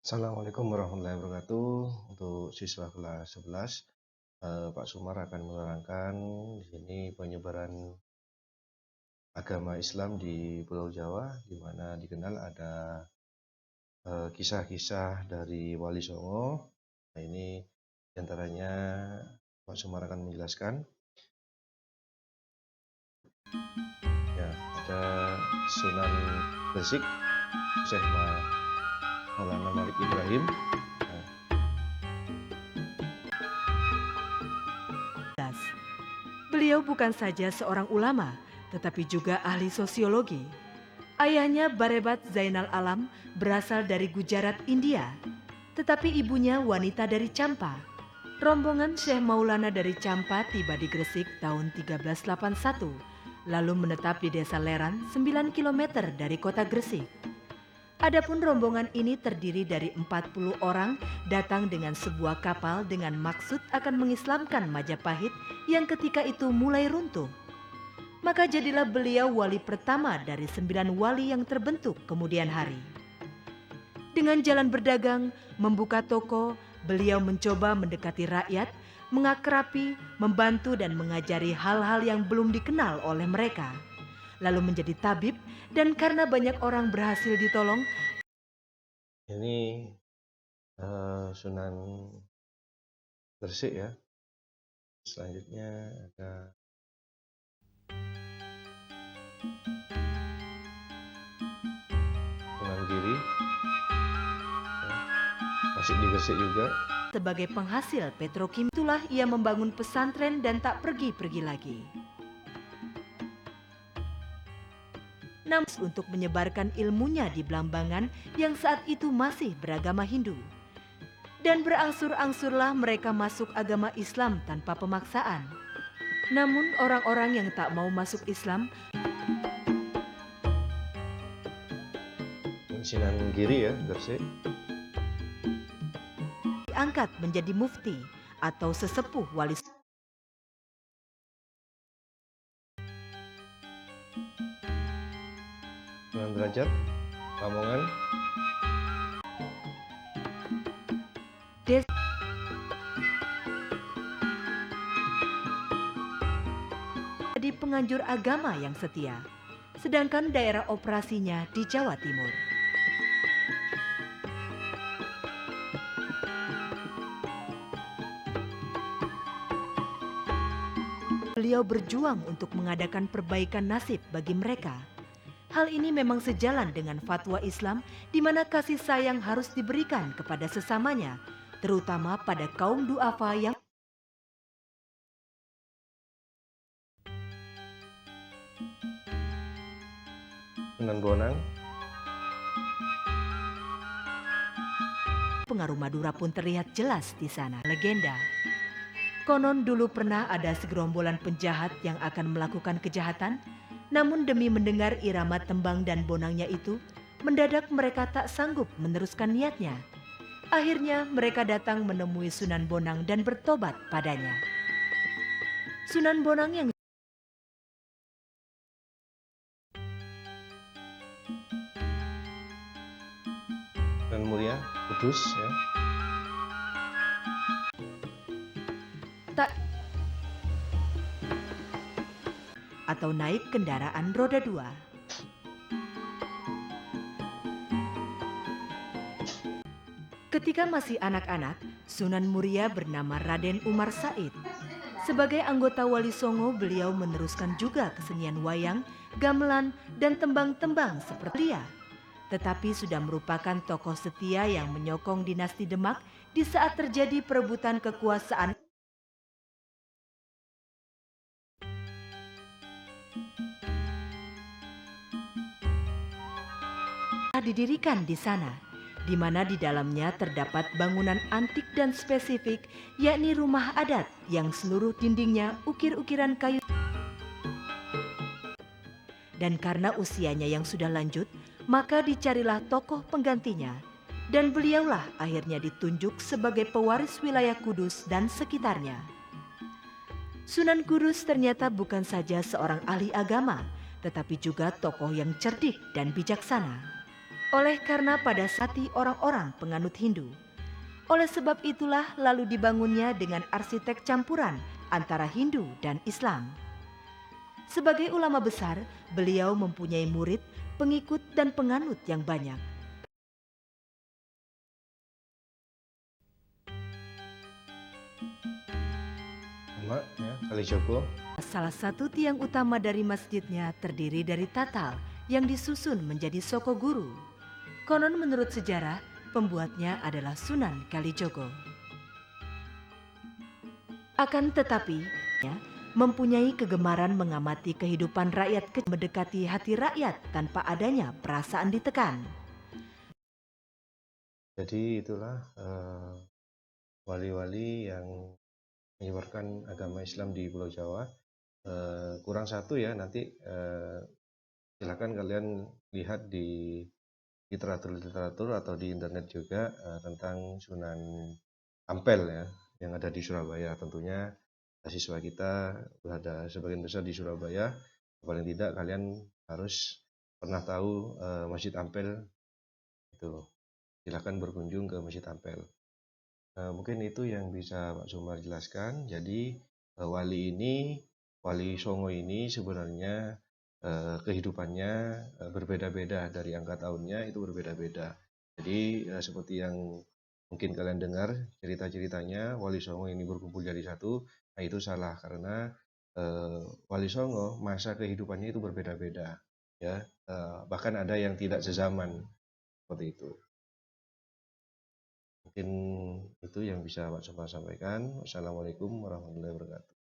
Assalamualaikum warahmatullahi wabarakatuh. Untuk siswa kelas 11, Pak Sumar akan menerangkan di sini penyebaran agama Islam di Pulau Jawa, di mana dikenal ada kisah-kisah dari Wali Songo. Nah, ini diantaranya Pak Sumar akan menjelaskan. Ya, ada Sunan Gresik, Syekh Maulana Malik Ibrahim. Beliau bukan saja seorang ulama, tetapi juga ahli sosiologi. Ayahnya Barebat Zainal Alam berasal dari Gujarat, India, tetapi ibunya wanita dari Champa. Rombongan Syekh Maulana dari Champa tiba di Gresik tahun 1381, lalu menetap di desa Leran 9 km dari kota Gresik. Adapun rombongan ini terdiri dari 40 orang datang dengan sebuah kapal dengan maksud akan mengislamkan Majapahit yang ketika itu mulai runtuh. Maka jadilah beliau wali pertama dari 9 wali yang terbentuk kemudian hari. Dengan jalan berdagang, membuka toko, beliau mencoba mendekati rakyat, mengakrabi, membantu dan mengajari hal-hal yang belum dikenal oleh mereka. Lalu menjadi tabib, dan karena banyak orang berhasil ditolong. Ini Sunan Gresik ya. Selanjutnya ada Sunan Giri, ya, masih di Gresik juga. Sebagai penghasil petrokim, itulah ia membangun pesantren dan tak pergi-pergi lagi. Namun untuk menyebarkan ilmunya di Blambangan yang saat itu masih beragama Hindu. Dan berangsur-angsurlah mereka masuk agama Islam tanpa pemaksaan. Namun orang-orang yang tak mau masuk Islam, Sunan Giri ya, Gresik. diangkat menjadi mufti atau sesepuh wali. Sunan Derajat, Lamongan. Jadi penganjur agama yang setia, sedangkan daerah operasinya di Jawa Timur. Beliau berjuang untuk mengadakan perbaikan nasib bagi mereka. Hal ini memang sejalan dengan fatwa Islam di mana kasih sayang harus diberikan kepada sesamanya, terutama pada kaum duafa yang Sunan Bonang. pengaruh Madura pun terlihat jelas di sana. Legenda. Konon dulu pernah ada segerombolan penjahat yang akan melakukan kejahatan, namun demi mendengar irama tembang dan bonangnya itu, mendadak mereka tak sanggup meneruskan niatnya. Akhirnya mereka datang menemui Sunan Bonang dan bertobat padanya. Sunan Bonang yang Sunan Muria, Kudus ya. tak atau naik kendaraan roda 2. Ketika masih anak-anak, Sunan Muria bernama Raden Umar Said. Sebagai anggota Wali Songo, beliau meneruskan juga kesenian wayang, gamelan, dan tembang-tembang seperti dia. Tetapi sudah merupakan tokoh setia yang menyokong dinasti Demak di saat terjadi perebutan kekuasaan didirikan di sana, di mana di dalamnya terdapat bangunan antik dan spesifik, yakni rumah adat yang seluruh dindingnya ukir-ukiran kayu. Dan karena usianya yang sudah lanjut, maka dicarilah tokoh penggantinya. Dan beliaulah akhirnya ditunjuk sebagai pewaris wilayah Kudus dan sekitarnya. Sunan Kudus ternyata bukan saja seorang ahli agama, tetapi juga tokoh yang cerdik dan bijaksana. oleh karena pada sati orang-orang penganut Hindu. Oleh sebab itulah lalu dibangunnya dengan arsitek campuran antara Hindu dan Islam. Sebagai ulama besar, beliau mempunyai murid, pengikut, dan penganut yang banyak. Sama ya, Kalijogo. Salah satu tiang utama dari masjidnya terdiri dari tatal yang disusun menjadi soko guru. Konon menurut sejarah, pembuatnya adalah Sunan Kalijogo. Akan tetapi, ya, mempunyai kegemaran mengamati kehidupan rakyat mendekati hati rakyat tanpa adanya perasaan ditekan. Jadi itulah wali-wali yang menyebarkan agama Islam di Pulau Jawa. Kurang satu ya, nanti silakan kalian lihat di literatur atau di internet juga tentang Sunan Ampel ya, yang ada di Surabaya. Tentunya siswa kita berada sebagian besar di Surabaya. Paling tidak kalian harus pernah tahu Masjid Ampel itu. Silakan berkunjung ke Masjid Ampel. Mungkin itu yang bisa Pak Sumar jelaskan. Jadi Wali Songo ini sebenarnya kehidupannya berbeda-beda, dari angka tahunnya itu berbeda-beda. Jadi seperti yang mungkin kalian dengar cerita-ceritanya Wali Songo ini berkumpul jadi satu, nah itu salah karena Wali Songo masa kehidupannya itu berbeda-beda, ya. Bahkan ada yang tidak sezaman seperti itu. Mungkin itu yang bisa Pak Sumar sampaikan. Wassalamualaikum warahmatullahi wabarakatuh.